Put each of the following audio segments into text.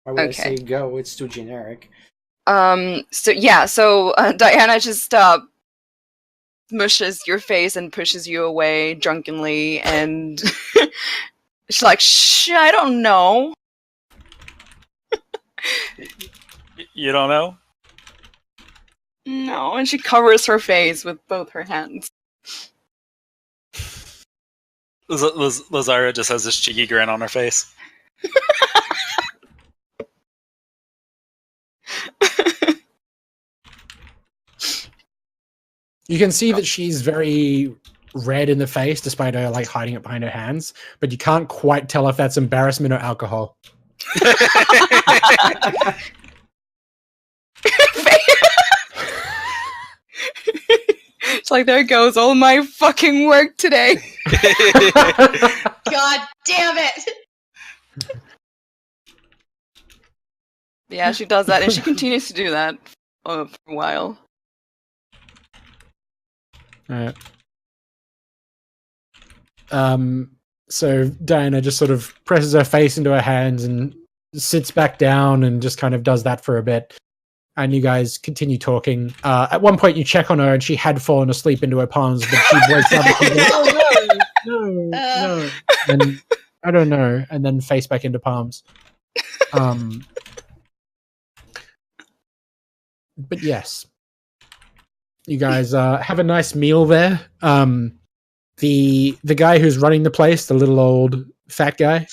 Why would I say Okay. go? It's too generic. So Diana just mushes your face and pushes you away drunkenly, and she's like, "Shh, I don't know." You don't know? No, and she covers her face with both her hands. Lazara just has this cheeky grin on her face. You can see that she's very red in the face, despite her like hiding it behind her hands. But you can't quite tell if that's embarrassment or alcohol. It's like, there goes all my fucking work today. God damn it! Yeah, she does that, and she continues to do that for a while. Alright. So Diana just sort of presses her face into her hands and sits back down and just kind of does that for a bit. And you guys continue talking. At one point, you check on her, and she had fallen asleep into her palms, but she wakes up and goes, "Oh no, and I don't know," and then face back into palms. But yes, you guys have a nice meal there. The guy who's running the place, the little old fat guy,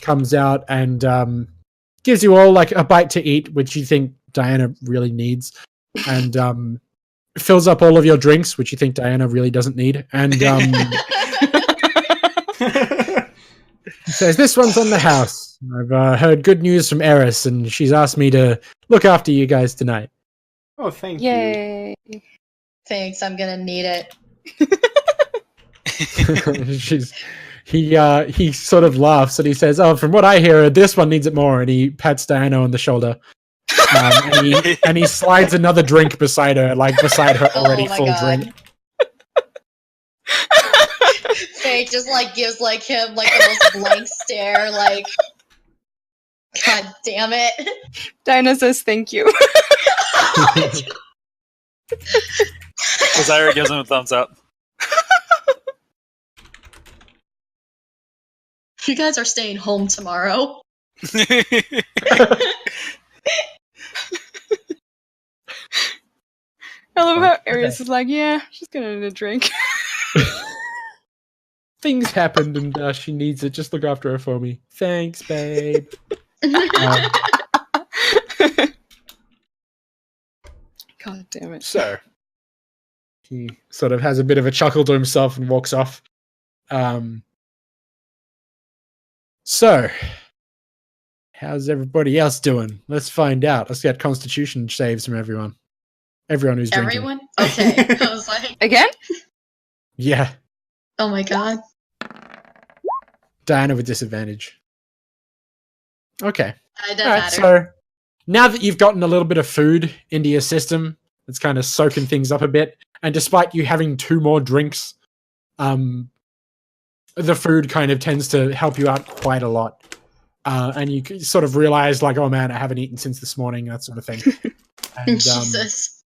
comes out and gives you all like a bite to eat, which you think Diana really needs, and fills up all of your drinks, which you think Diana really doesn't need, and says, "This one's on the house. I've heard good news from Eris, and she's asked me to look after you guys tonight." Oh, thank you. Yay! Thanks, I'm gonna need it. He sort of laughs and he says, "Oh, from what I hear, this one needs it more." And he pats Diana on the shoulder, and he slides another drink beside her, like beside her already Oh my full God. drink. Faye just like gives like him like the most blank stare, like, God damn it. Diana says thank you. Lazara gives him a thumbs up. You guys are staying home tomorrow. I love how Aries is like, yeah, she's gonna need a drink. Things happened and she needs it. Just look after her for me. Thanks, babe. God damn it. So he sort of has a bit of a chuckle to himself and walks off. So how's everybody else doing? Let's find out. Let's get Constitution saves from everyone. Everyone who's drinking. Everyone? Okay. I was like, Again? Yeah. oh my God. Diana with disadvantage. Okay. It doesn't Alright, matter. so now that you've gotten a little bit of food into your system, it's kind of soaking things up a bit. And despite you having 2 more drinks, the food kind of tends to help you out quite a lot. And you sort of realize, like, oh man, I haven't eaten since this morning, that sort of thing. And, Jesus.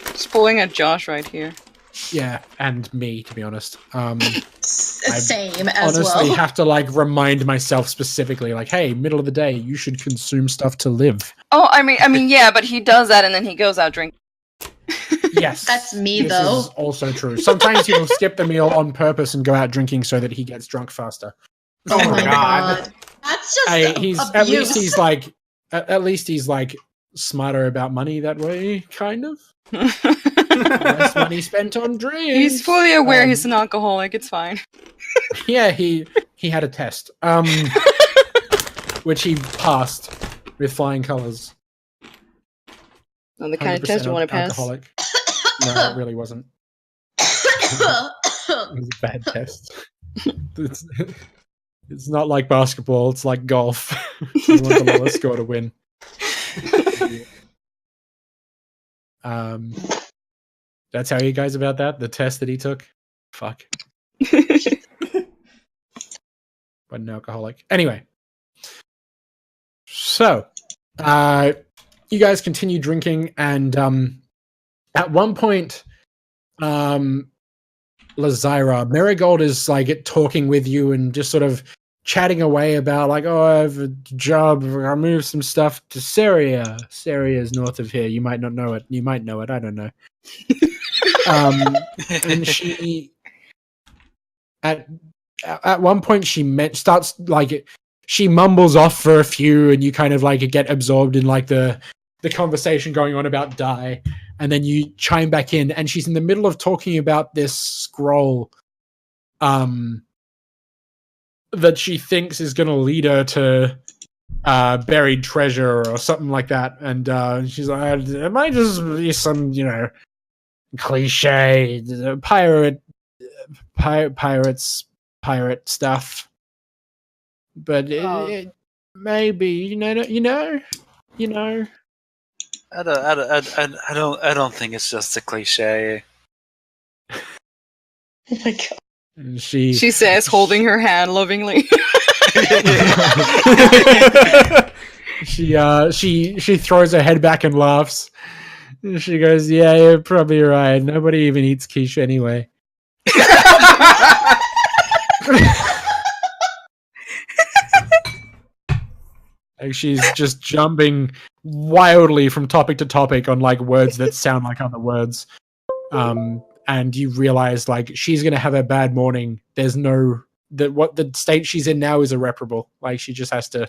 Just pulling at Josh right here. yeah, and me, to be honest. Same as Honestly, well. have to like remind myself specifically, like, hey, middle of the day, you should consume stuff to live. Oh, I mean, yeah, but he does that and then he goes out drinking. Yes, That's me, this though. is also true. Sometimes he'll skip the meal on purpose and go out drinking so that he gets drunk faster. Oh my my God. God. That's just He's abuse. at least he's like smarter about money that way, kind of. Less money spent on drinks. He's fully aware he's an alcoholic, it's fine. Yeah, he had a test, which he passed with flying colors. Not the kind of test you want to pass. Alcoholic. No, it really wasn't. It was a bad test. It's not like basketball, it's like golf. You want the lowest score to win. Did I tell you guys about that? The test that he took? Fuck. But an alcoholic. Anyway. So, you guys continue drinking, and at one point, Lazira, Marigold is like talking with you and just sort of chatting away about like, oh, I have a job. I moved some stuff to Syria. Syria is north of here. You might not know it. You might know it. I don't know. And she, at one point, starts like she mumbles off for a few, and you kind of like get absorbed in like the conversation going on about Dai, and then you chime back in, and she's in the middle of talking about this scroll, that she thinks is going to lead her to buried treasure or something like that, and she's like, it might just be some, cliche pirate stuff, but it maybe you know. I don't think it's just a cliche. Oh my god. And she says, holding her hand lovingly. she throws her head back and laughs. And she goes, "Yeah, you're probably right. Nobody even eats quiche anyway." Like she's just jumping wildly from topic to topic on like words that sound like other words. And you realize like she's gonna have a bad morning. There's what the state she's in now is irreparable. Like she just has to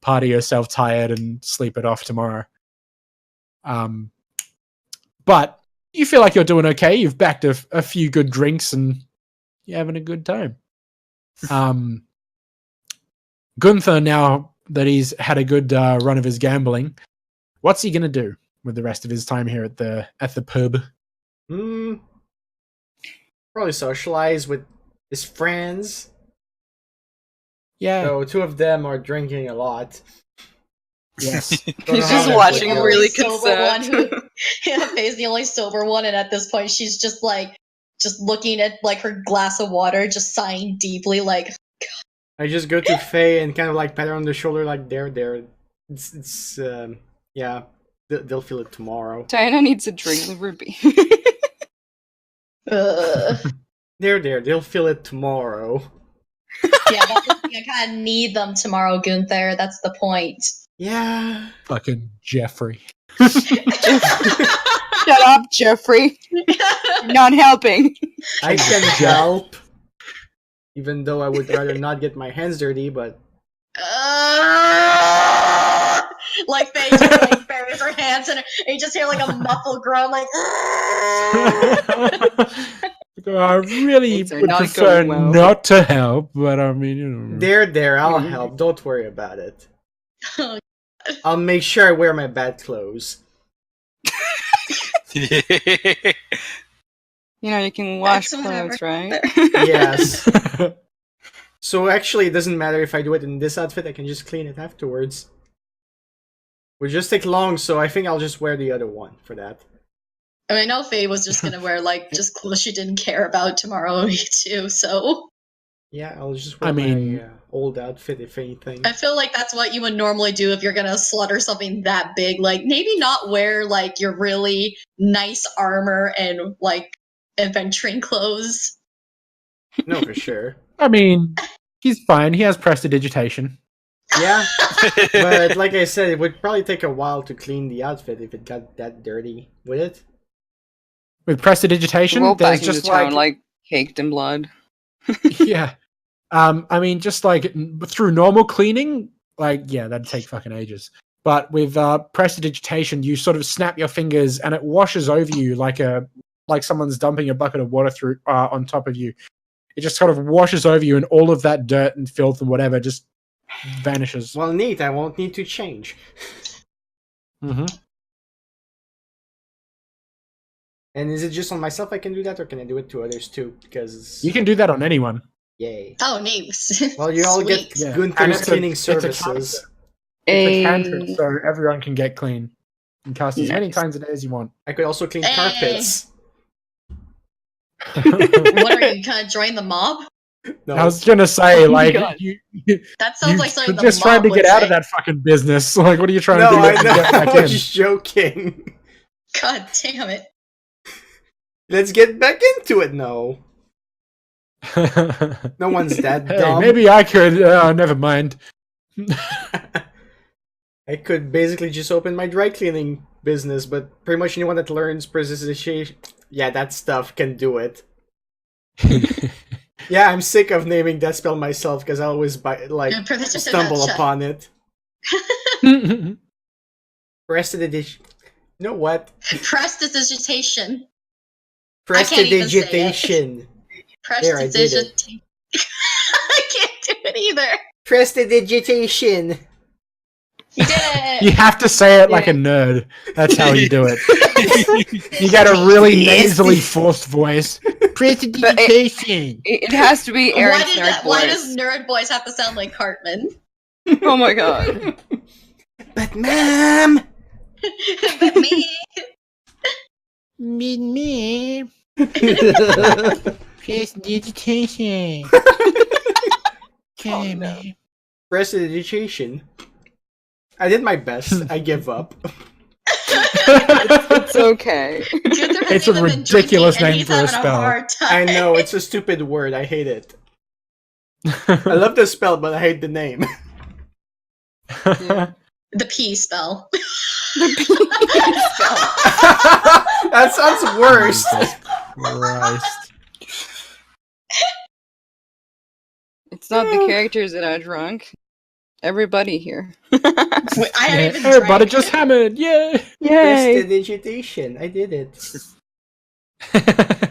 party herself tired and sleep it off tomorrow. But you feel like you're doing okay. You've backed a few good drinks and you're having a good time. Gunther, now that he's had a good run of his gambling, what's he gonna do with the rest of his time here at the pub? Probably socialize with his friends. Yeah. So 2 of them are drinking a lot. Yes. He's just watching him really concerned. Faye's the only sober one, and at this point she's just looking at like her glass of water, just sighing deeply, like I just go to Faye and kind of like pat her on the shoulder, like there. It's yeah, they'll feel it tomorrow. Diana needs a drink with Ruby. There, they'll feel it tomorrow. Yeah, that's the thing. I kind of need them tomorrow, Gunther. That's the point. Yeah. Fucking Jeffrey. Shut up, Jeffrey. You're not helping. I can help. Even though I would rather not get my hands dirty, but... Like Faye just like buries her hands and you just hear like a muffled groan, like... I really would prefer not to help, but I mean, There, I'll help. Don't worry about it. I'll make sure I wear my bad clothes. You can wash clothes, right? Yes. So actually, it doesn't matter if I do it in this outfit. I can just clean it afterwards. Would just take long, so I think I'll just wear the other one for that. I mean, I know Faye was just gonna wear like just clothes she didn't care about tomorrow too. So yeah, I'll just wear my old outfit if anything. I feel like that's what you would normally do if you're gonna slaughter something that big. Like maybe not wear like your really nice armor and like adventuring clothes. No, for sure. I mean, he's fine. He has prestidigitation. Yeah, but like I said, it would probably take a while to clean the outfit if it got that dirty. Would it? With prestidigitation, Well, there's back just in the town, like caked in blood. Yeah. I mean, just like through normal cleaning, like, yeah, that'd take fucking ages. But with prestidigitation, you sort of snap your fingers and it washes over you like someone's dumping a bucket of water through on top of you. It just sort of washes over you, and all of that dirt and filth and whatever just vanishes. Well, neat. I won't need to change. Mm-hmm. And is it just on myself I can do that, or can I do it to others too? Because You can do that on anyone. yay. Oh, neat. Well, you all get Sweet. Gunther's cleaning it's a services. It's a cantrip, so everyone can get clean. You can cast as many times a day as you want. I could also clean Hey. carpets. What are you kind of join the mob? No. I was gonna say, like, God. you That sounds you like something the just mob trying to would get out say. of that fucking business. Like, what are you trying No, to do? I to know. get I back was in? just joking. God damn it. Let's get back into it. No. No one's that Hey, dumb. maybe I could. Never mind. I could basically just open my dry cleaning business, but pretty much anyone that learns precipitation, yeah, that stuff can do it. Yeah, I'm sick of naming that spell myself because I always stumble upon it. Prestidigitation. You know what? Prestidigitation. Prestidigitation. There, I did it. Prestidigitation. I can't do it either. Prestidigitation. You did it. You have to say it like a nerd. That's how you do it. You got a really nasally forced voice. Prestidigitation. It has to be Aaron's nerd Why voice. does nerd voice have to sound like Cartman? Oh my god. But mom. But me. Me. Prestidigitation. Oh, no. Prestidigitation. I did my best. I give up. It's okay. It's a ridiculous name for a spell. I know, it's a stupid word. I hate it. I love the spell, but I hate the name. Yeah. The P spell. That sounds worse. Christ. It's not the characters that are drunk. Everybody here. Wait, I haven't even Everybody drank. just hammered. Yeah. Yay! Prestidigitation. I did it.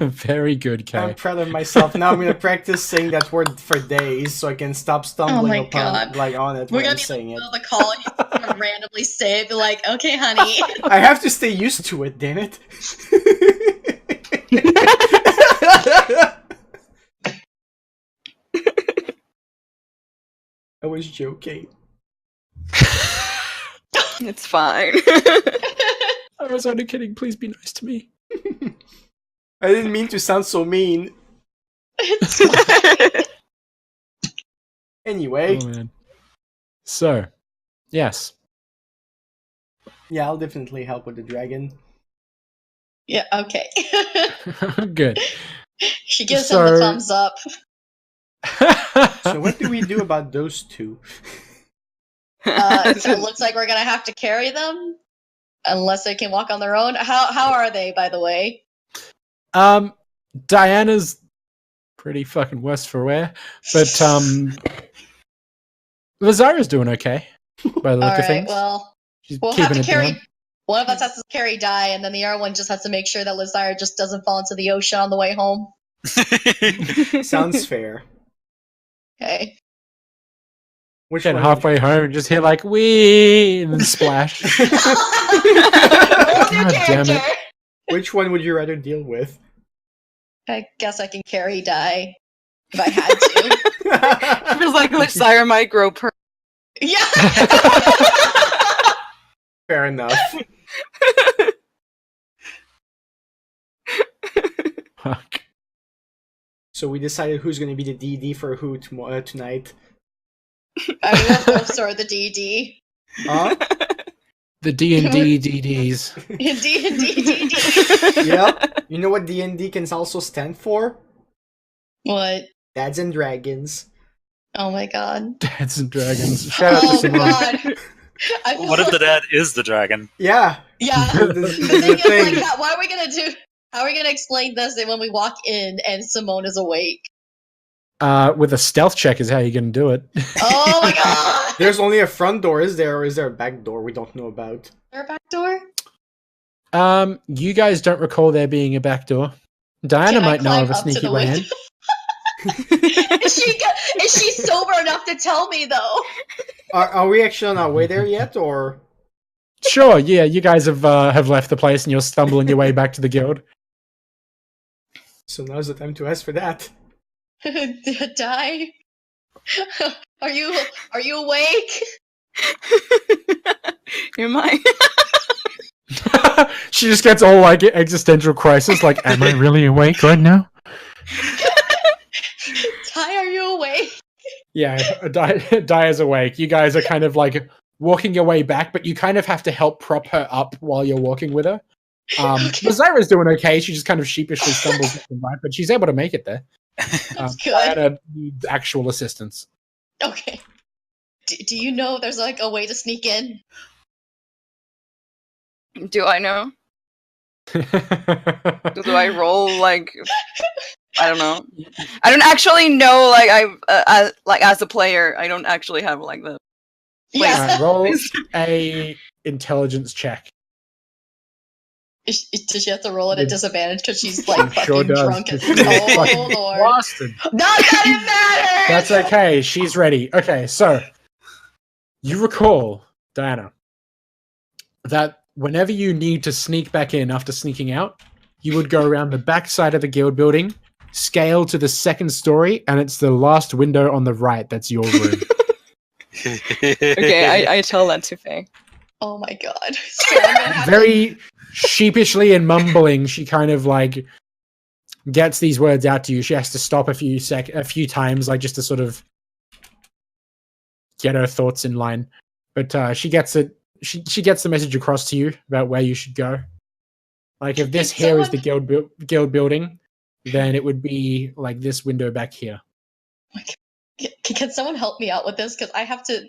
Very good, Kay. I'm proud of myself. Now I'm gonna practice saying that word for days so I can stop stumbling God. on it We're when gonna I'm be saying in it. the middle of the call and you're gonna randomly say it, be like, okay, honey. I have to stay used to it, damn it. I was joking. It's fine. I was only kidding. Please be nice to me. I didn't mean to sound so mean. It's fine. Anyway, Oh man. So, yes. yeah, I'll definitely help with the dragon. Yeah, okay. Good. She gives him the thumbs up. So what do we do about those two? So it looks like we're gonna have to carry them, unless they can walk on their own. How are they, by the way? Diana's pretty fucking worse for wear, but Lazara's doing okay by the look of things. Well, She's we'll have keeping to it carry. down. One of us has to carry Di, and then the other one just has to make sure that Lazara just doesn't fall into the ocean on the way home. Sounds fair. Okay. Which Get one? halfway home and just hear like wee and then splash. Whole new God damn it. character. Which one would you rather deal with? I guess I can carry Di if I had to. It feels like Lysaira might grow Yeah. Fair enough. Fuck. So we decided who's going to be the DD for who tonight. I mean, we'll both sort the DD. Huh? The D&D DDs. D. Yep. You know what D&D can also stand for? What? Dads and Dragons. Oh my god. Dance and Dragons. Shout out to Oh Simone. god. I feel What if the dad is the dragon? Yeah. Yeah. This The is thing the is, thing. like, what are we gonna do? How are we gonna explain this when we walk in and Simone is awake? With a stealth check is how you're going to do it. Oh my god! There's only a front door, is there? Or is there a back door we don't know about? Is there a back door? You guys don't recall there being a back door. Diana Can I might know climb of a up to sneaky the way in. window? Is she sober enough to tell me though? Are we actually on our way there yet, or? Sure, yeah, you guys have left the place and you're stumbling your way back to the guild. So now's the time to ask for that. Die? Are you awake? Am I? She just gets all like existential crisis, like, am I really awake right now? Ty, are Yeah, Dia's awake. You guys are kind of like walking your way back, but you kind of have to help prop her up while you're walking with her. Okay. Lazara's doing okay. She just kind of sheepishly stumbles left and right, but she's able to make it there. That's good. Diana needs actual assistance. Okay. Do you know if there's like a way to sneak in? Do I know? Do I roll like? I don't know. I don't actually know. Like like as a player, I don't actually have like the. Yeah. Alright, roll a intelligence check. Does she have to roll at a It- disadvantage because she's like It sure fucking does. drunk? She's Oh fucking lord! blasted. Not that it matters. That's okay. She's ready. Okay, so you recall, Diana, that whenever you need to sneak back in after sneaking out, you would go around the back side of the guild building, scale to the second story, and it's the last window on the right that's your room. Okay, I tell that to Faye. Oh my god! So I'm gonna have to- Very sheepishly and mumbling, she kind of like gets these words out to you. She has to stop a few times, like just to sort of get her thoughts in line. But she gets it. She gets the message across to you about where you should go. Like if this Can here is the someone- guild building, then it would be like this window back here. Can someone help me out with this? Because I have to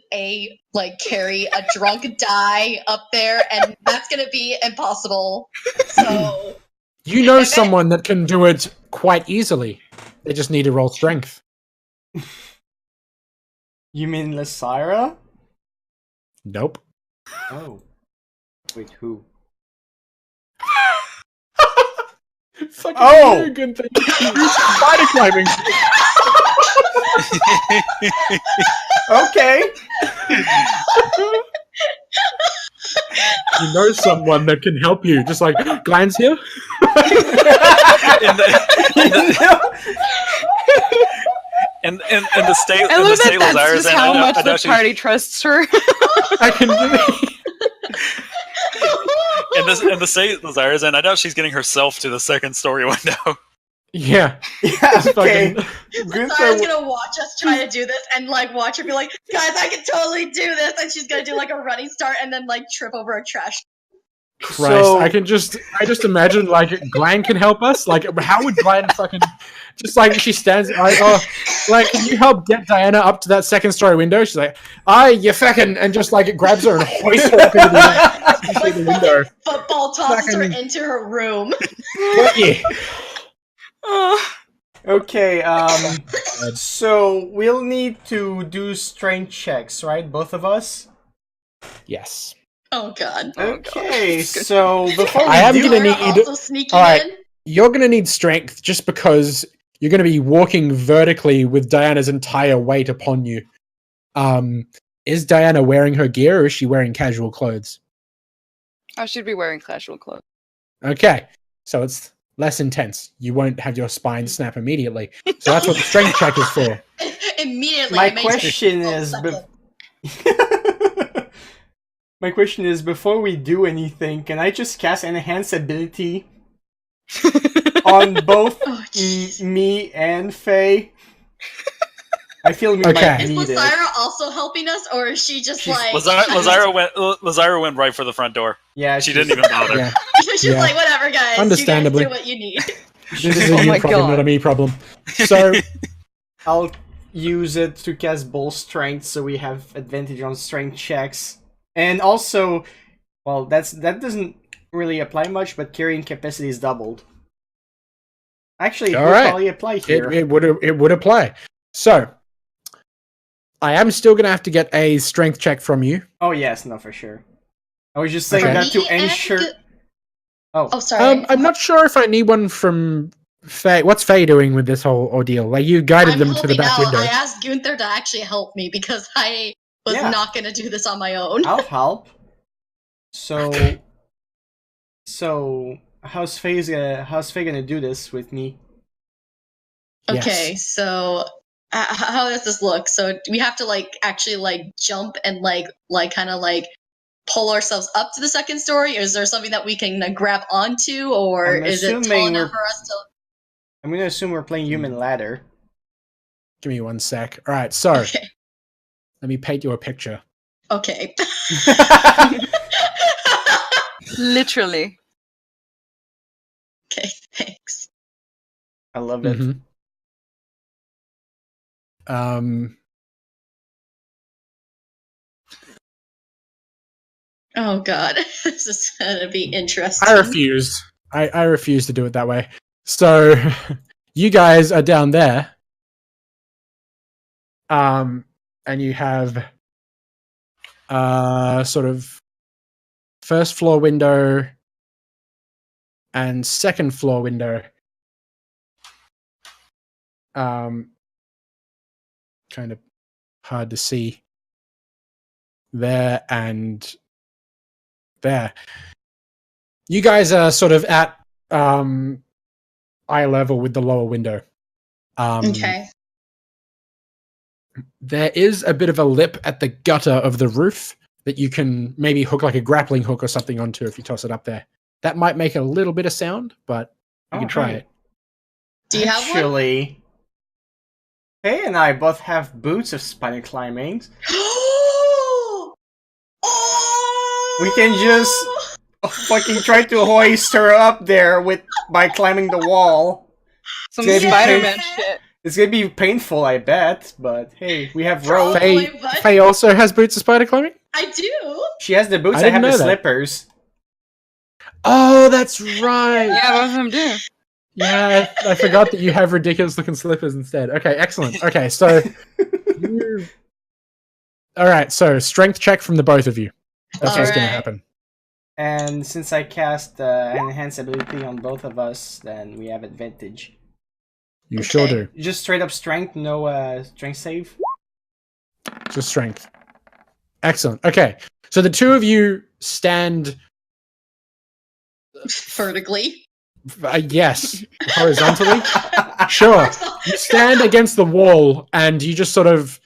like carry a drunk die up there, and that's gonna be impossible. So You know someone that can do it quite easily. They just need to roll strength. You mean Lysira? Nope. Oh. Wait, who? Fucking Oh! very good thing. Spider climbing. Okay. You know someone that can help you. Just like Glenn's here. in the state, I in the love state that that's Lazara's just in, how I much know the she's- party trusts her. I can do in the state Lazara's in, I doubt she's getting herself to the second story window. Yeah. Yeah, okay. Fucking- Sarah's Gunther, gonna watch us try to do this and like watch her be like, guys, I can totally do this, and she's gonna do like a running start and then like trip over a trash. Christ, So- I just imagine like Glenn can help us. Like, how would Glenn fucking just like she stands like, oh, like can you help get Diana up to that second story window? She's like, you fucking, and just like grabs her and hoists her up into the window. Football tosses her Fucking- into her room. Yeah. Oh. Okay, so we'll need to do strength checks, right? Both of us? Yes. Oh god. Oh, God. Okay, so before we I am do gonna Laura need- also sneaking Alright. in. You're gonna need strength just because you're gonna be walking vertically with Diana's entire weight upon you. Is Diana wearing her gear or is she wearing casual clothes? I should be wearing casual clothes. Okay, so it's less intense. You won't have your spine snap immediately. So that's what the strength check is for. Immediately. My it makes question me is, second. my question is, before we do anything, can I just cast enhance ability on both Oh, jeez. me and Faye? I feel we Okay. might Is need it. Lysira also helping us, or is she just She's- like Lazara went right for the front door. Yeah, She she's- didn't even bother. Yeah, she's Yeah. like, whatever, guys. Understandably. You guys do what you need. this is Oh a you my problem, God. not a me problem. So I'll use it to cast bull strength, so we have advantage on strength checks, and also, well, that doesn't really apply much, but carrying capacity is doubled. Actually, it All would right. probably apply here. it would apply. So I am still gonna have to get a strength check from you. Oh yes, no, for sure. I was just saying Okay. that to Me and ensure. Gu- Oh, Oh, sorry. I'm not sure if I need one from Faye. What's Faye doing with this whole ordeal? Like you guided I'm them to the helping back out. window. I asked Gunther to actually help me because I was Yeah. not going to do this on my own. I'll help. So, how's Faye gonna do this with me? Yes. Okay, so how does this look? So do we have to like actually like jump and like kind of like pull ourselves up to the second story? Is there something that we can grab onto, or I'm is it tall assuming enough we're- for us to? I'm gonna assume we're playing human ladder. Give me 1 sec. All right, so Okay. let me paint you a picture. Okay. Literally. Okay, thanks. I love it. Mhm. Oh god, this is gonna be interesting. I refuse. I refuse to do it that way. So you guys are down there. And you have sort of first floor window and second floor window. Kind of hard to see there and there. You guys are sort of at eye level with the lower window. Okay. There is a bit of a lip at the gutter of the roof that you can maybe hook like a grappling hook or something onto if you toss it up there. That might make a little bit of sound, but you can try it. Do you have one? Actually, Hey and I both have boots of spider climbing. Oh! We can just fucking try to hoist her up there by climbing the wall. Some Maybe Spider-Man paint- shit. It's gonna be painful, I bet, but hey, we have rope. Probably. Faye also has boots of spider climbing? I do. She has the boots, I I have didn't the know that. slippers. Oh, that's right. Yeah, both of them do. Yeah, I forgot that you have ridiculous looking slippers instead. Okay, excellent. Okay, so all right, so strength check from the both of you. That's what's going to Alright. happen. And since I cast enhance ability on both of us, then we have advantage. You Okay. sure do. Just straight up strength, no strength save. Just strength. Excellent. Okay, so the two of you stand. Vertically. Yes, horizontally. Sure. You stand against the wall and you just sort of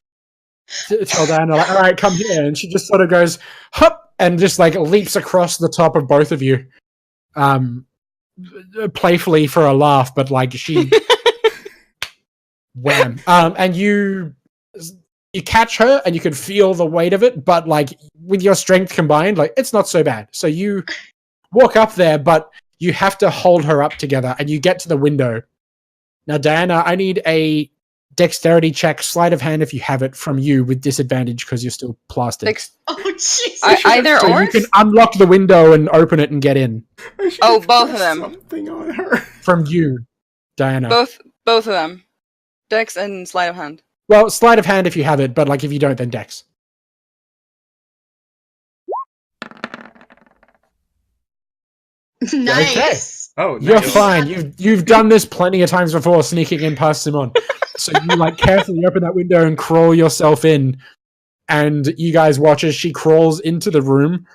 tell Diana, like, all right, come here. And she just sort of goes, hup, and just like leaps across the top of both of you. Playfully for a laugh, but like she wham. And you catch her and you can feel the weight of it, but like with your strength combined, like it's not so bad. So you walk up there, but you have to hold her up together and you get to the window. Now, Diana, I need a dexterity check, sleight of hand if you have it, from you with disadvantage because you're still plastered. Oh, Jesus. Either So or? you can unlock the window and open it and get in. I should Oh, have both of cast them. Something on her. From you, Diana. Both of them. Dex and sleight of hand. Well, sleight of hand if you have it, but like if you don't, then dex. Nice. Oh, You're nice. fine. You've done this plenty of times before, sneaking in past Simon. So you like carefully open that window and crawl yourself in, and you guys watch as she crawls into the room,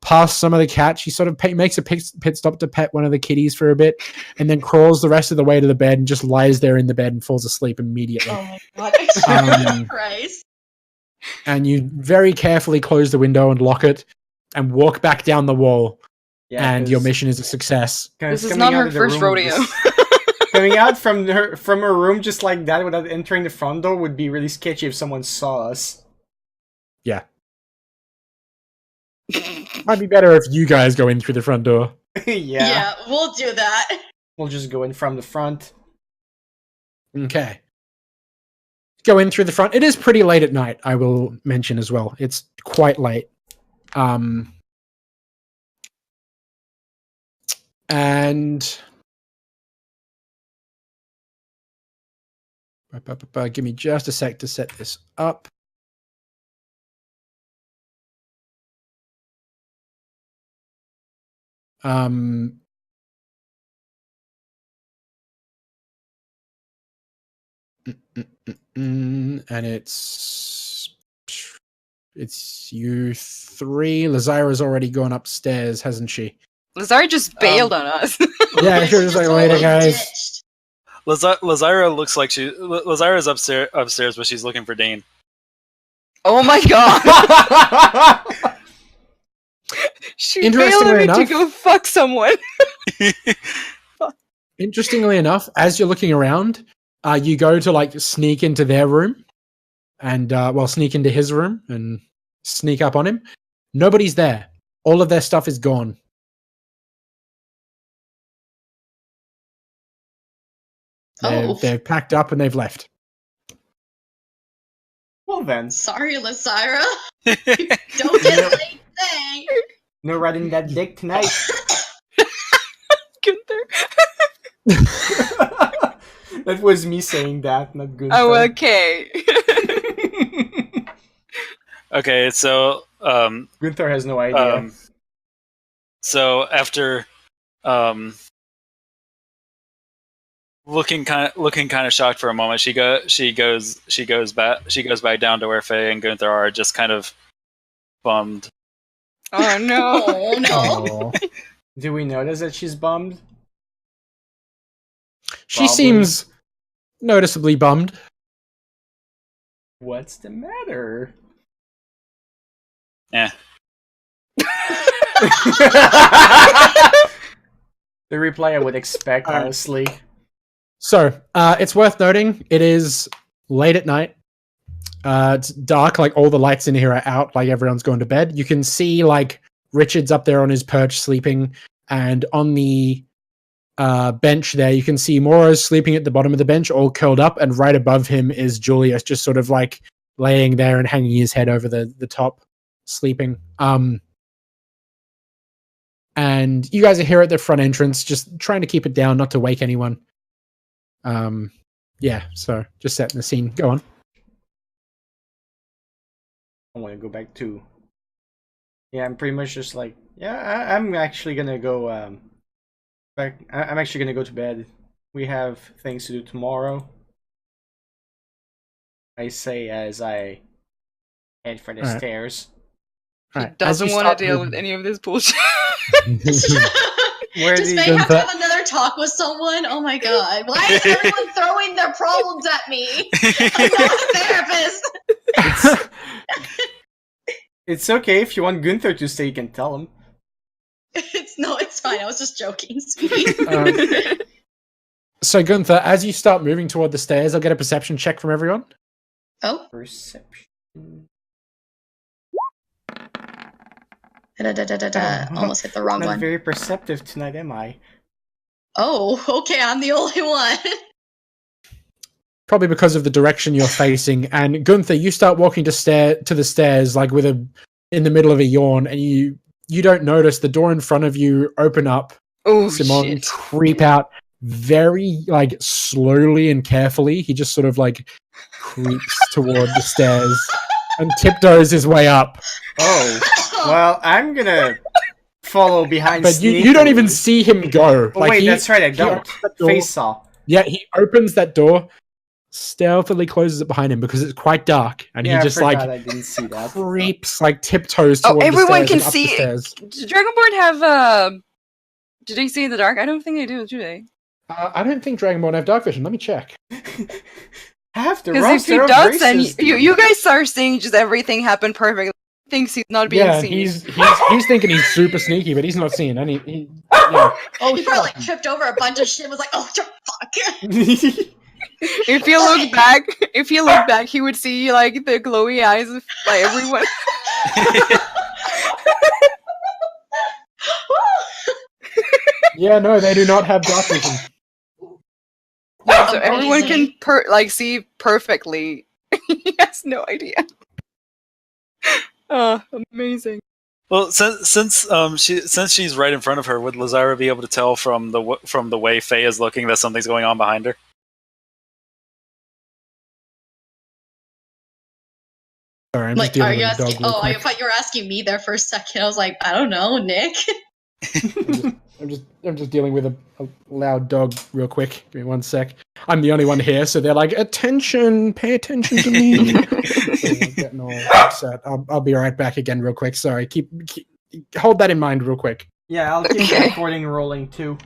past some of the cats. She sort of makes a pit stop to pet one of the kitties for a bit, and then crawls the rest of the way to the bed and just lies there in the bed and falls asleep immediately. Oh my god. Um, Christ. And you very carefully close the window and lock it, and walk back down the wall. Yeah, And your 'cause- mission is a success. 'cause This is coming not out her of the first room rodeo. coming out from her room just like that without entering the front door would be really sketchy if someone saw us. Yeah. Might be better if you guys go in through the front door. Yeah, we'll do that. We'll just go in from the front. Okay. Go in through the front. It is pretty late at night, I will mention as well. It's quite late. And give me just a sec to set this up. And it's you three. Lazira's already gone upstairs, hasn't she? Lazar just bailed on us. Yeah, she was just like, later, guys. Ditched. Lazira looks like Lazira's upstairs, but she's looking for Dane. Oh my god. She bailed Interestingly on me to enough- go fuck someone. Interestingly enough, as you're looking around, you go to like sneak into their room and sneak into his room and sneak up on him. Nobody's there. All of their stuff is gone. They've packed up and they've left. Well then, Sorry, Lysira. Don't get late today. no riding that dick tonight. Gunther. That was me saying that, not good. Oh, okay. Okay, so Gunther has no idea. so after looking kind of shocked for a moment, she goes back down to where Faye and Gunther are, just kind of bummed. Oh no. Oh no. Oh. Do we notice that she's bummed? She Probably. seems noticeably bummed. What's the matter? Eh. The reply I would expect, honestly. So, it's worth noting, it is late at night. It's dark, like all the lights in here are out, like everyone's gone to bed. You can see like Richard's up there on his perch sleeping, and on the bench there, you can see Moro's sleeping at the bottom of the bench, all curled up, and right above him is Julius, just sort of like laying there and hanging his head over the top, sleeping. And you guys are here at the front entrance, just trying to keep it down, not to wake anyone. Yeah, so just setting the scene. Go on. I want to go back to. Yeah, I'm pretty much just like, yeah, I'm actually gonna go back. I'm actually gonna go to bed. We have things to do tomorrow. I say as I head for the Alright. stairs. He Alright, as doesn't you want to start deal moving- with any of this bullshit. Where Does do Faye you have to have another talk with someone? Oh my god. Why is everyone throwing their problems at me? I'm not a therapist. It's okay if you want Gunther to stay, you can tell him. It's fine. I was just joking, sweetie. So Gunther, as you start moving toward the stairs, I'll get a perception check from everyone. Oh. Perception. Almost hit the wrong Not one. very perceptive tonight, am I? Oh, okay. I'm the only one. Probably because of the direction you're facing. And Gunther, you start walking to the stairs like in the middle of a yawn, and you don't notice the door in front of you open up. Oh Simon shit. creep out very like slowly and carefully. He just sort of like creeps toward the stairs and tiptoes his way up. Oh, well, I'm gonna follow behind. But you don't even sneakily. see him go. Oh, Like, wait, he- that's right, I he don't. opens that door- Face saw. Yeah, he opens that door, stealthily closes it behind him because it's quite dark, and Yeah, he just I forgot like I didn't see that. creeps, like tiptoes Oh, toward everyone the stairs can and up see the it. stairs. Did Dragonborn have did they see in the dark? I don't think they do they? I don't think Dragonborn have dark vision. Let me check. Have the Because if he roster of does, then races. you guys are seeing just everything happen perfectly. He thinks he's not being Yeah, seen. he's thinking he's super sneaky, but he's not seeing any. Yeah. Oh, He probably like tripped over a bunch of shit. Was like, oh fuck. If you look back, he would see like the glowy eyes of like everyone. Yeah, no, they do not have dark vision. So everyone can see perfectly. He has no idea. Oh, amazing. Well, since she's right in front of her, would Lysira be able to tell from the way Faye is looking that something's going on behind her? Sorry, I'm Like, just are dealing you with the dog asking? real Oh, I quick. thought you were asking me there for a second. I was like, I don't know, Nick. I'm just dealing with a loud dog real quick. Give me one sec. I'm the only one here, so they're like, attention, pay attention to me. So I'm getting all upset. I'll be right back again real quick. Sorry, keep hold that in mind real quick. Yeah, I'll keep the Okay. recording rolling too.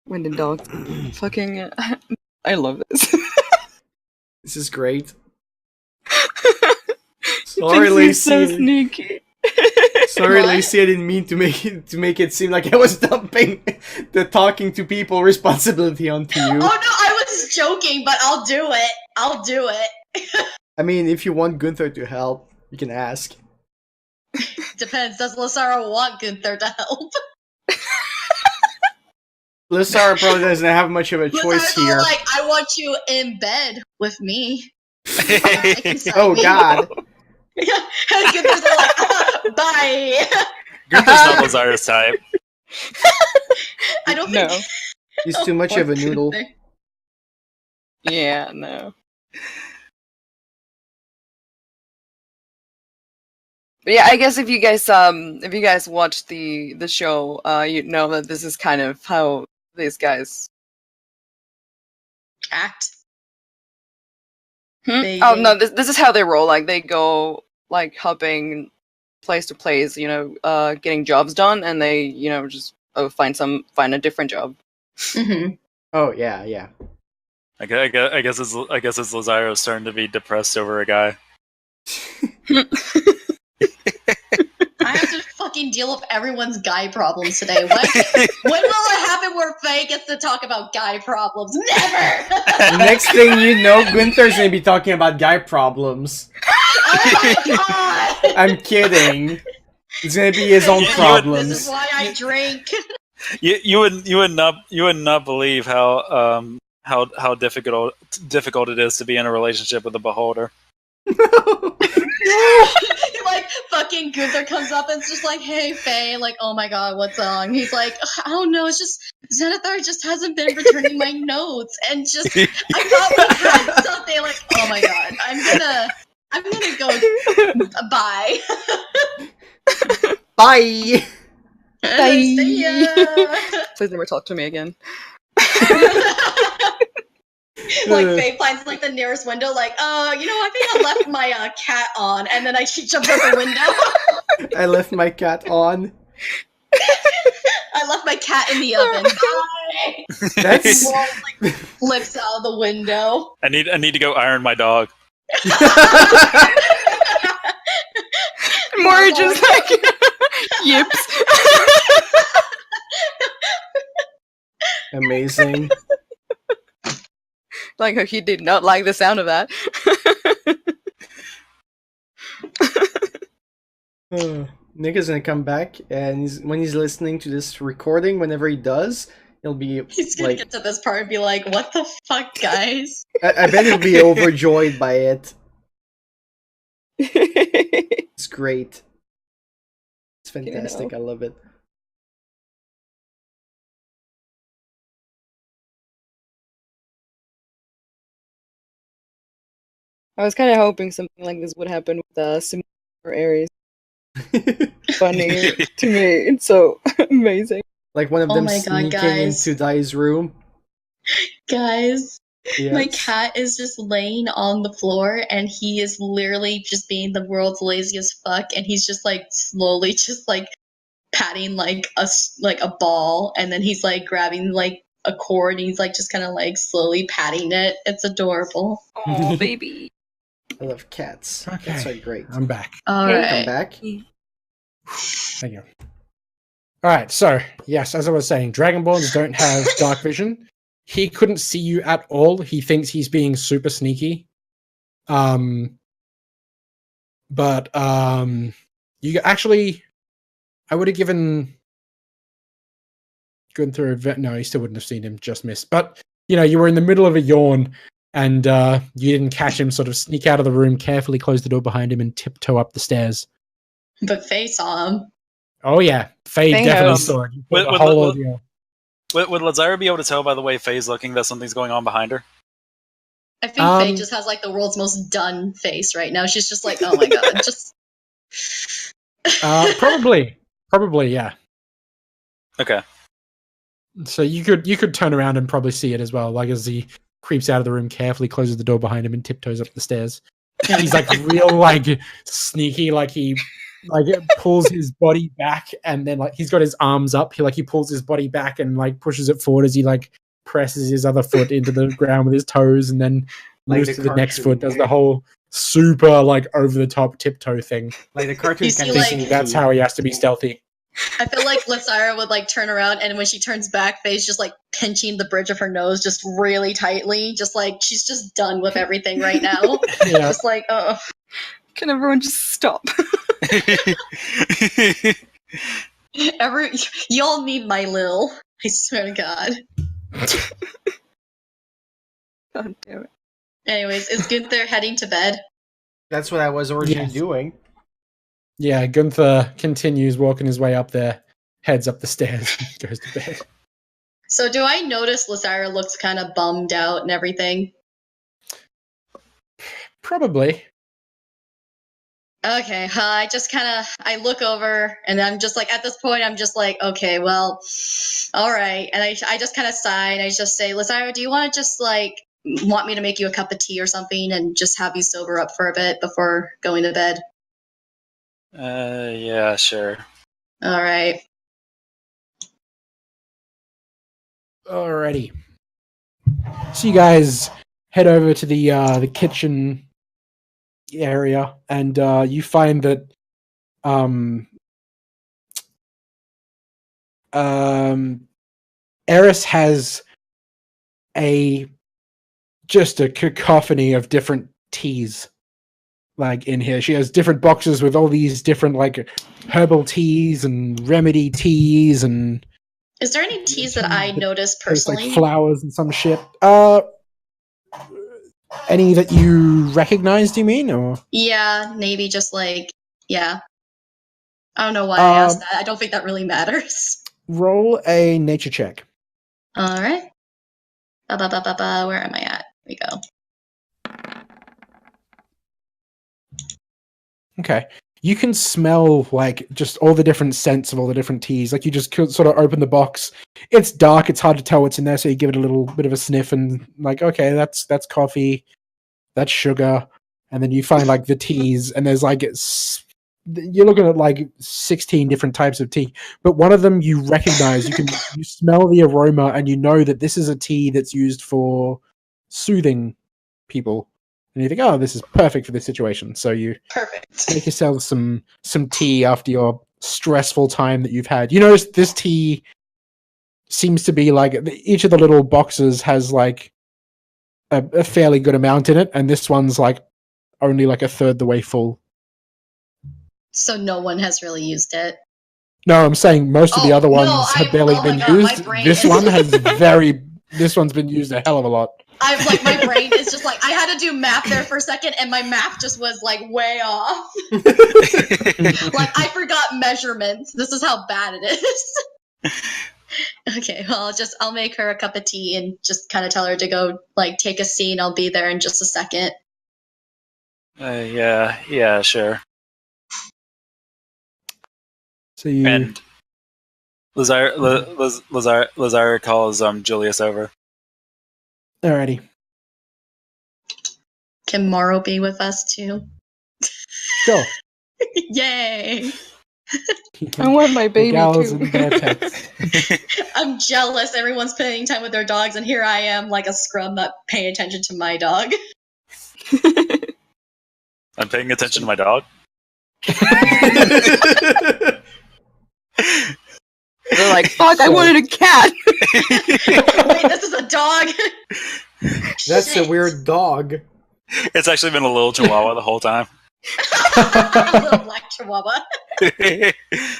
When the dog fucking I love this. This is great. He Sorry, thinks he's so Lacey. sneaky. Sorry, What? Lacey, I didn't mean to make it seem like I was dumping the talking to people responsibility onto Oh you. no, I was joking, but I'll do it. I'll do it. I mean, if you want Gunther to help, you can ask. Depends. Does Lazaro want Gunther to help? Lissara probably doesn't have much of a choice Lazar's all here. like, I want you in bed with me. Like, inside Oh me. god. And Gunther's all like, bye. Gunther's not Lazarus type. I don't No. think He's too much of a noodle. Gunther. Yeah, no. But yeah, I guess if you guys watch the show, you know that this is kind of how these guys. Act. Hmm? Oh no, this is how they roll. Like they go like hopping place to place, getting jobs done, and they just find a different job. Mm-hmm. Oh yeah. I guess it's Lazaro's turn to be depressed over a guy. I have to fucking deal with everyone's guy problems today. When will it happen where Faye gets to talk about guy problems? Never! Next thing you know, Gunther's gonna be talking about guy problems. Oh my god! I'm kidding. It's gonna be his own This is problems. This is why I drink. You would not believe how difficult it is to be in a relationship with a beholder. Like, fucking Gunther comes up and it's just like, hey, Faye, like, oh my god, what's wrong? He's like, I don't know, it's just, Xanathar just hasn't been returning my notes, and just, I thought we had something, like, oh my god, I'm gonna go, bye. Bye! Bye. See ya! Please never talk to me again. Like, Faye finds, like, the nearest window, like, I think I left my cat on, and then she jumps out the window. I left my cat on. I left my cat in the oven. Bye! That's Wall, like, flips out of the window. I need to go iron my dog. More just like yips. amazing. Like he did not like the sound of that. Nick is gonna come back, and when he's listening to this recording, whenever he does, he'll be He's gonna like, get to this part and be like, what the fuck, guys? I bet he'll be overjoyed by it. It's great. It's fantastic. I love it. I was kind of hoping something like this would happen with Simone or Ares. Funny to me. It's so amazing. Like one of Oh them my God, sneaking guys. into Dai's room. Guys, Yes. my cat is just laying on the floor and he is literally just being the world's laziest fuck, and he's just like slowly just like patting like a ball, and then he's like grabbing like a cord and he's like just kind of like slowly patting it. It's adorable. Oh, baby. I love cats. Okay. Cats are great. I'm back. All Come right. back. Thank you. All right, so yes, as I was saying, Dragonborns don't have dark vision. He couldn't see you at all. He thinks he's being super sneaky. You actually, I would have given Gunther a vet. No, he still wouldn't have seen him. Just missed. But you were in the middle of a yawn, and you didn't catch him. Sort of sneak out of the room, carefully close the door behind him, and tiptoe up the stairs. But Faye saw him. Oh yeah, Faye Faye definitely knows. saw it. Would- The would- whole would- ordeal. Would Lazara be able to tell by the way Faye's looking that something's going on behind her? I think Faye just has like the world's most done face right now. She's just like, oh my god, just Probably, yeah. Okay. So you could turn around and probably see it as well, like as he creeps out of the room, carefully closes the door behind him, and tiptoes up the stairs. He's like real like sneaky, like he like pulls his body back, and then like he's got his arms up. He pulls his body back and like pushes it forward as he like presses his other foot into the ground with his toes, and then Like moves the to the next cartoon. foot. Does the whole super like over the top tiptoe thing. Like the cartoon You see, kind of like- Thinking that's how he has to be stealthy. I feel like Lysira would like turn around, and when she turns back, Faye's just like pinching the bridge of her nose just really tightly, just like she's just done with everything right now. Yeah. Just like, oh, Can everyone just stop? y'all need my Lil. I swear to God. God damn it. Anyways, is Gunther heading to bed? That's what I was originally Yes. doing. Yeah, Gunther continues walking his way up there, heads up the stairs, goes to bed. So do I notice Lysira looks kind of bummed out and everything? Probably. Okay, I just kind of I look over and I'm just like at this point I'm just like okay, well, all right, and I just kind of sigh and I just say, Lysira, do you want to just like want me to make you a cup of tea or something and just have you sober up for a bit before going to bed? Yeah, sure. All right. Alrighty. So you guys head over to the kitchen area, and you find that Eris has just a cacophony of different teas like in here. She has different boxes with all these different like herbal teas and remedy teas and Is there any teas that I That noticed taste like personally? flowers and some shit. Any that you recognized, you mean, or Yeah, maybe just like yeah. I don't know why I asked that. I don't think that really matters. roll a nature check. All right. Where am I at? Here we go. Okay. You can smell like just all the different scents of all the different teas. Like you just sort of open the box. It's dark. It's hard to tell what's in there. So you give it a little bit of a sniff and like, okay, that's coffee, that's sugar, and then you find like the teas, and there's like you're looking at like 16 different types of tea, but one of them you recognize. You smell the aroma, and you know that this is a tea that's used for soothing people. And you think, oh, this is perfect for this situation. So you Perfect. make yourself some tea after your stressful time that you've had. You notice this tea seems to be like each of the little boxes has like a fairly good amount in it, and this one's like only like a third the way full. So no one has really used it. No, I'm saying most of the Oh, other no, ones have barely oh my been God, my used. brain This is- one has this one's been used a hell of a lot. I'm like my brain is just like I had to do math there for a second, and my math just was like way off. Like I forgot measurements. This is how bad it is. Okay, well I'll make her a cup of tea and just kind of tell her to go like take a seat. I'll be there in just a second. Yeah, sure. So you And Lazar calls Julius over. alrighty. Can Morrow be with us too? Sure. Yay! I want my baby Gals too. and their pets. I'm jealous. Everyone's spending time with their dogs, and here I am, like a scrub, not paying attention to my dog. I'm paying attention to my dog. They're like, fuck, I wanted a cat. Wait, this is a dog. That's a Shit. weird dog. It's actually been a little chihuahua the whole time. A little black chihuahua.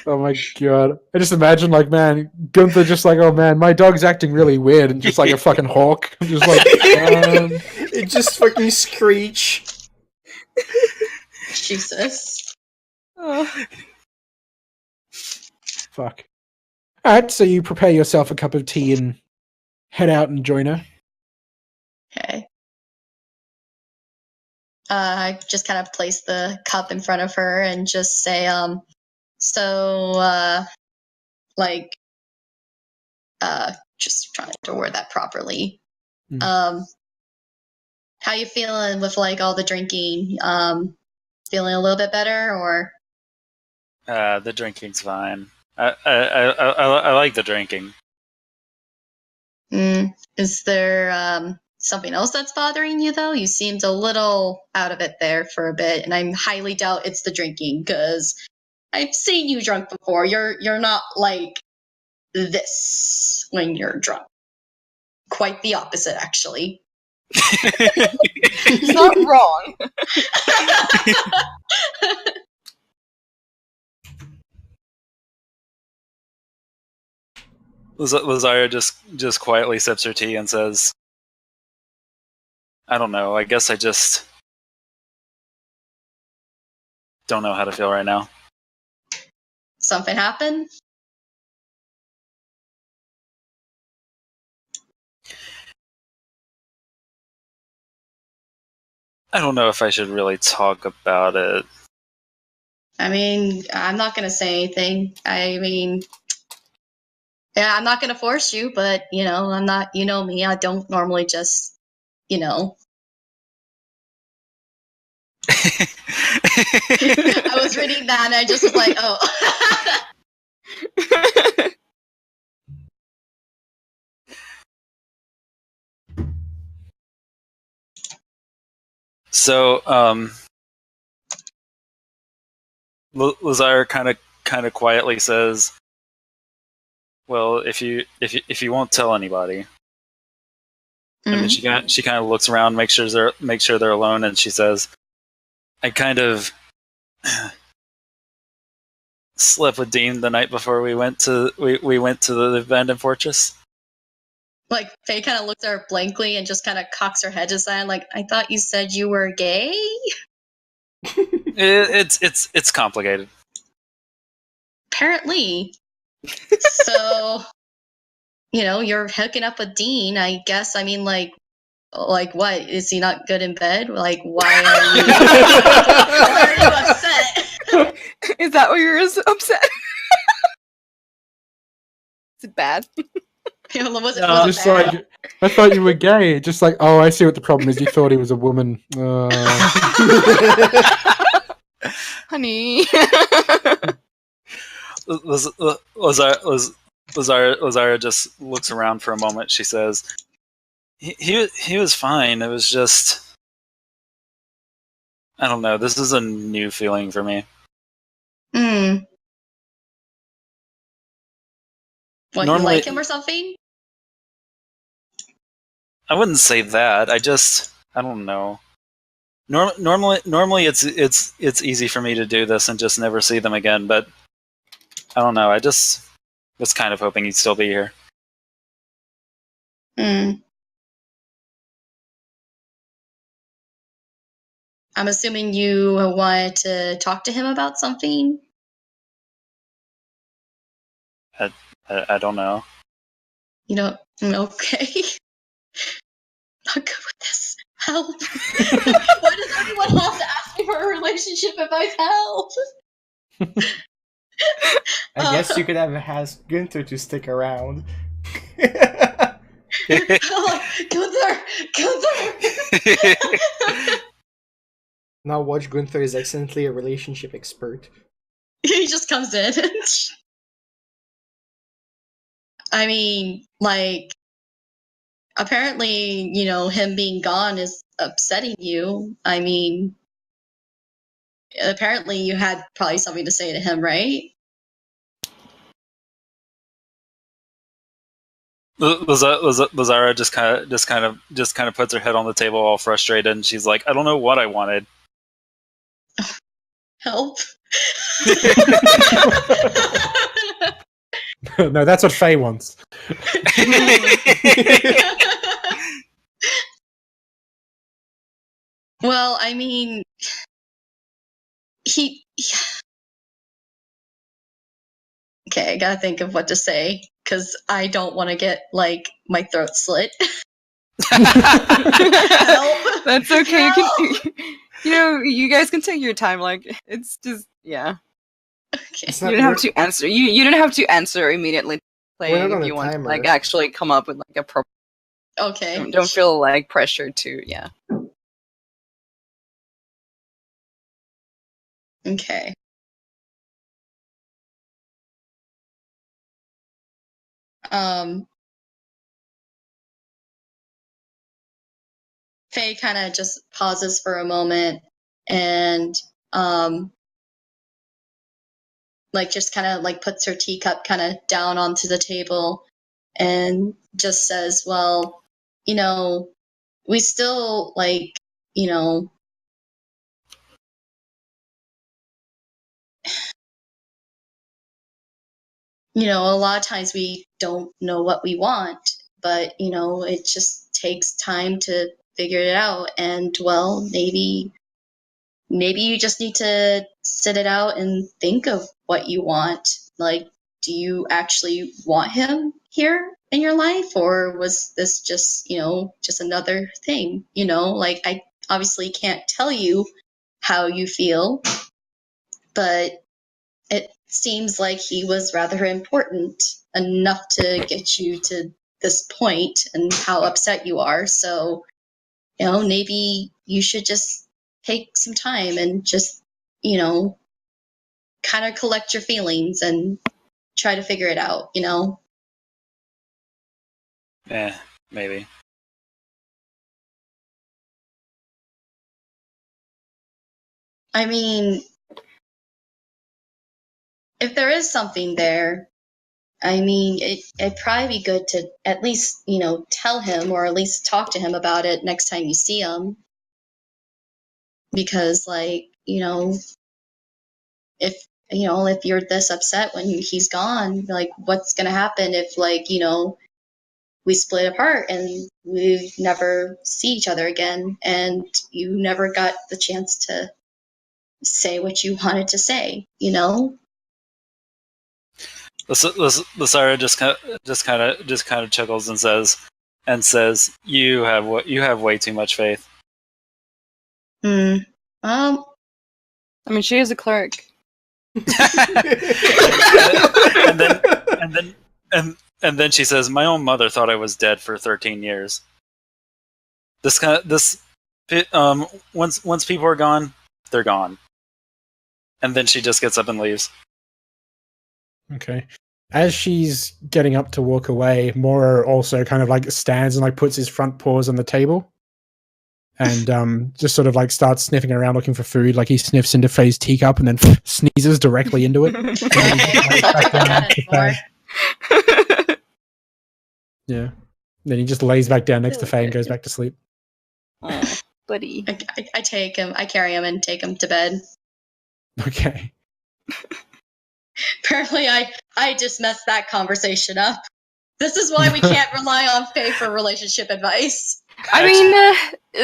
Oh my god. I just imagine like, man, Gunther just like, oh man, my dog's acting really weird, and just like a fucking hawk. Just like It just fucking screech. Jesus. Oh. fuck. Alright, so you prepare yourself a cup of tea and head out and join her. Okay. I just kind of place the cup in front of her and just say, just trying to word that properly. Mm. How you feeling with like all the drinking? Feeling a little bit better, or? The drinking's fine. I like the drinking. Is there something else that's bothering you, though? You seemed a little out of it there for a bit, and I highly doubt it's the drinking, because I've seen you drunk before. You're not like this when you're drunk. Quite the opposite, actually. He's not wrong. Lazara just quietly sips her tea and says, I don't know, I guess I just don't know how to feel right now. Something happened? I don't know if I should really talk about it. I mean, I'm not gonna say anything. I mean, yeah, I'm not gonna force you, but I'm not. You know me. I don't normally just, I was reading that and I just was like, oh. So, Lazar kind of quietly says, "Well, if you won't tell anybody," and then she kind of looks around, make sure they're alone, and she says, "I kind of slept with Dean the night before we went to the abandoned fortress." Like, Faye kind of looks at her blankly and just kind of cocks her head to the side, like, I thought you said you were gay? It's complicated. Apparently. So, you're hooking up with Dean, I guess. I mean, like what? Is he not good in bed? Like, why are you, why are you upset? Is that why you're so upset? Is it bad? Was it Just bad? like, I thought you were gay. Just like, oh, I see what the problem is. You thought he was a woman. Honey. Lazara just looks around for a moment. She says, he was fine. It was just, I don't know. This is a new feeling for me. What, Normally, you like him or something? I wouldn't say that. I don't know. Normally it's easy for me to do this and just never see them again, but I don't know. I just was kind of hoping he'd still be here. I'm assuming you wanted to talk to him about something? I don't know. Okay. Not good with this. Help. Why does everyone have to ask me for a relationship advice? Help. I guess you could have asked Gunther to stick around. Gunther! Now watch, Gunther is accidentally a relationship expert. He just comes in. I mean, like, apparently, him being gone is upsetting you. I mean, apparently you had probably something to say to him, right? Lazara just kind of puts her head on the table, all frustrated, and she's like, "I don't know what I wanted." Help. No, that's what Faye wants. Well, I mean, okay, I gotta think of what to say, because I don't want to get, like, my throat slit. Help. That's okay. No. You guys can take your time. Like, it's just, yeah. Okay. It's You not, don't have to answer. You don't have to answer immediately. We're Playing not on if a you want to, timer. like, actually come up with like a proper. Okay. Don't feel like pressured to. Yeah. Okay. Faye kind of just pauses for a moment and like just kind of like puts her teacup kind of down onto the table and just says, well, we still like, a lot of times we don't know what we want, but it just takes time to figure it out. And well, maybe you just need to sit it out and think of what you want. Like, do you actually want him here in your life, or was this just another thing? Like, I obviously can't tell you how you feel, but it seems like he was rather important enough to get you to this point and how upset you are. So, maybe you should just take some time and just, kind of collect your feelings and try to figure it out, Yeah, maybe. I mean, if there is something there, I mean, it'd probably be good to at least, tell him or at least talk to him about it next time you see him. Because, like, if you're this upset when he's gone, like, what's going to happen if, like, we split apart and we never see each other again and you never got the chance to say what you wanted to say, Lasara just kind of chuckles and says, you have way too much faith. I mean, she is a cleric. and then she says, my own mother thought I was dead for 13 years. Once people are gone, they're gone. And then she just gets up and leaves. Okay. As she's getting up to walk away, Mora also kind of like stands and like puts his front paws on the table and just sort of like starts sniffing around looking for food. Like he sniffs into Faye's teacup and then sneezes directly into it. Yeah. Then he just lays back down next to Faye and goes back to sleep. Oh, buddy. I carry him and take him to bed. Okay. Apparently, I just messed that conversation up. This is why we can't rely on Faye for relationship advice. I mean,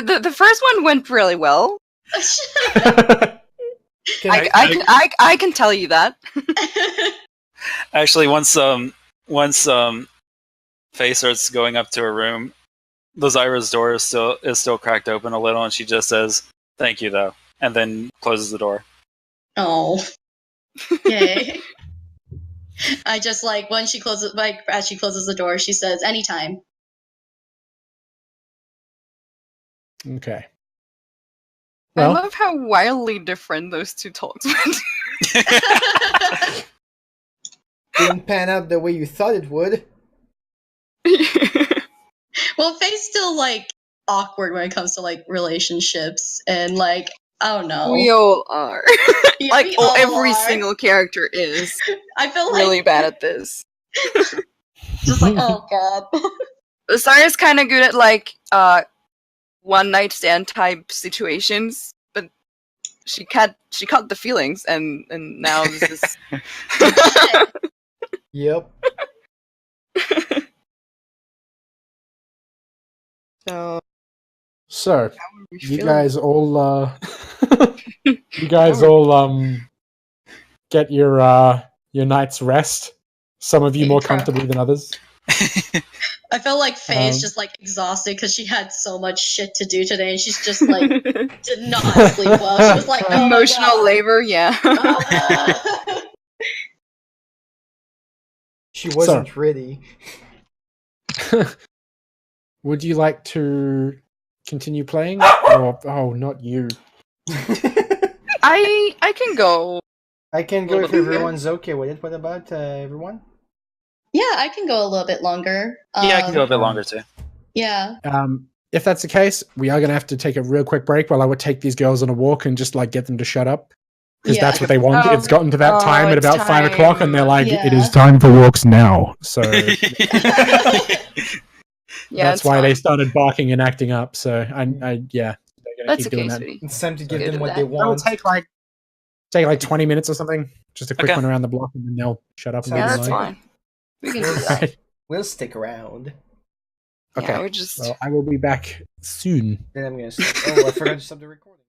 the first one went really well. I can tell you that. Actually, once Faye starts going up to her room, Lazira's door is still cracked open a little, and she just says, "Thank you, though," and then closes the door. Oh. Yay. I just like when she closes, like as she closes the door, she says, "Anytime." Okay. Well, I love how wildly different those two talks went. Didn't pan out the way you thought it would. Well, Faye's still like awkward when it comes to like relationships and like I don't know. We all are. Yeah, like we all every are. single character is I feel really like bad at this. just like oh god. Lasara's kind of good at like one night stand type situations, but she cut the feelings, and now this is. Yep. So we you feeling? guys all get your night's rest. Some of you more comfortably than others. I feel like Faye's just like exhausted because she had so much shit to do today, and she's just like did not sleep well. She was like oh Emotional labor, yeah. She wasn't ready. Would you like to continue playing? Or not you. I can go. I can go if everyone's okay with it. What about everyone? Yeah, I can go a little bit longer. Yeah, I can go a bit longer too. Yeah. if that's the case, we are going to have to take a real quick break while I would take these girls on a walk and just like get them to shut up. Because Yeah. that's what they want. It's gotten to that time at it's about 5 o'clock, and they're like, Yeah. "It is time for walks now." So Yeah, that's it's why they fine. started barking and acting up. So yeah, they're gonna That's keep okay, doing that. sweetie. It's time to Go give them do what that. they That'll want. take like 20 minutes or something. Just a quick Okay. one around the block, and then they'll shut up and Yeah, Yeah, leave that's me alone. fine. We can do that. Right. We'll stick around. Okay. Yeah, we're just. Well, I will be back soon. Then I'm gonna stop. Oh, I forgot to stop the recording.